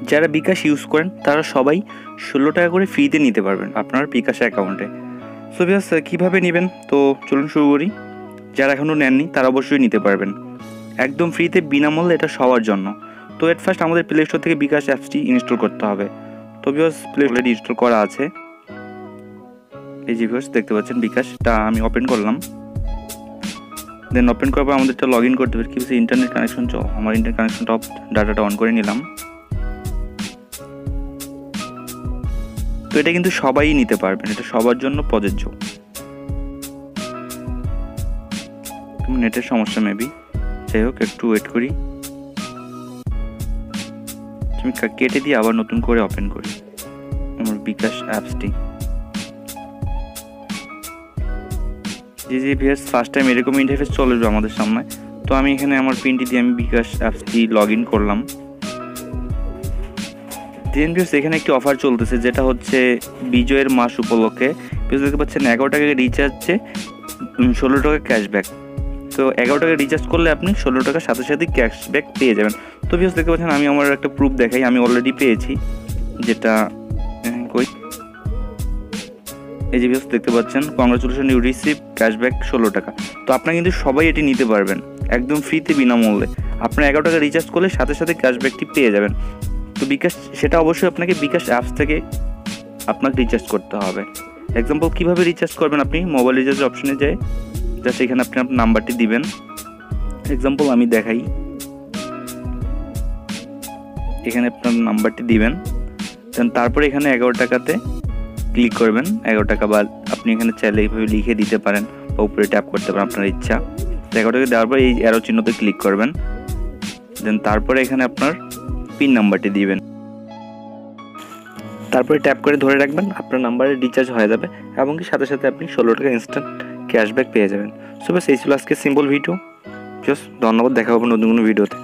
যারা বিকাশ ইউজ করেন তারা সবাই 16 টাকা করে ফ্রিতে নিতে পারবেন আপনার বিকাশ অ্যাকাউন্টে। সো ভিউয়ার্স কীভাবে নেবেন তো চলুন শুরু করি। যারা এখনও নেননি তারা অবশ্যই নিতে পারবেন একদম ফ্রিতে বিনামূল্যে, এটা সবার জন্য। তো এট ফার্স্ট আমাদের প্লে স্টোর থেকে বিকাশ অ্যাপসটি ইনস্টল করতে হবে। তো ভিউয়ার্স প্লে অলরেডি ইনস্টল করা আছে। এই যে ভিউয়ার্স দেখতে পাচ্ছেন বিকাশটা আমি ওপেন করলাম। দেন ওপেন করার পর আমাদেরটা লগ ইন করতে হবে। কি বলছে ইন্টারনেট কানেকশন চাও, আমার ইন্টারনেট কানেকশনটা অফ, ডাটাটা অন করে নিলাম। তো এটা কিন্তু সবাই নিতে পারবেন, এটা সবার জন্য প্রযোজ্য। নেটের সমস্যা মেবি, যাই হোক একটু ওয়েট করি। আমি কেটে দিয়ে আবার নতুন করে ওপেন করি আমার বিকাশ অ্যাপসটি। জি ভিউয়ার্স ফার্স্ট টাইম এরকম ইন্টারফেস চলে যাবে আমাদের সামনে। তো আমি এখানে আমার পিনটি দিয়ে আমি বিকাশ অ্যাপসটি লগ ইন করলাম। দেন ভিউয়ার্স এখানে একটি অফার চলতেছে, যেটা হচ্ছে বিজয়ের মাস উপলক্ষে। ভিউয়ার্স দেখতে পাচ্ছেন 11 টাকা রিচার্জে 16 টাকা ক্যাশব্যাক। তো 11 টাকা রিচার্জ করলে আপনি 16 টাকার সাথে সাথে ক্যাশব্যাক পেয়ে যাবেন। তো ভিউয়ার্স দেখতে পাচ্ছেন আমি আমার একটা প্রুফ দেখাই, আমি অলরেডি পেয়েছি, যেটা কই এই যে ভিউয়ার্স দেখতে পাচ্ছেন কংগ্রাচুলেশন ইউ রিসিভ ক্যাশব্যাক 16 টাকা। তো আপনারা কিন্তু সবাই এটি নিতে পারবেন একদম ফ্রিতে বিনামূল্যে। আপনার 11 টাকা রিচার্জ করলে সাথে সাথে ক্যাশব্যাকটি পেয়ে যাবেন। তো বিকাশ সেটা অবশ্যই আপনাকে বিকাশ অ্যাপস থেকে আপনাকে রিচার্জ করতে হবে। এক্সাম্পল কীভাবে রিচার্জ করবেন, আপনি মোবাইল রিচার্জ অপশনে যায় জাস্ট এখানে আপনি আপনার নাম্বারটি দিবেন। এক্সাম্পল আমি দেখাই, এখানে আপনার নাম্বারটি দিবেন। দেন তারপরে এখানে 11 টাকাতে ক্লিক করবেন। 11 টাকা বা আপনি এখানে চাইলে এইভাবে লিখে দিতে পারেন বা উপরে ট্যাপ করতে পারেন আপনার ইচ্ছা। 11 টাকা দেওয়ার পর এই অ্যারো চিহ্নতে ক্লিক করবেন। দেন তারপরে এখানে আপনার পিন নাম্বারটি দিবেন। তারপরে ট্যাপ করে ধরে রাখবেন, আপনার নাম্বারে রিচার্জ হয়ে যাবে এবং কি সাথে সাথে আপনি 16 টাকা ইনস্ট্যান্ট ক্যাশব্যাক পেয়ে যাবেন। সো ব্যাস এই ছিল আজকে সিম্পল ভিডিও। জাস্ট ধন্যবাদ, দেখা হবে নতুন কোনো ভিডিওতে।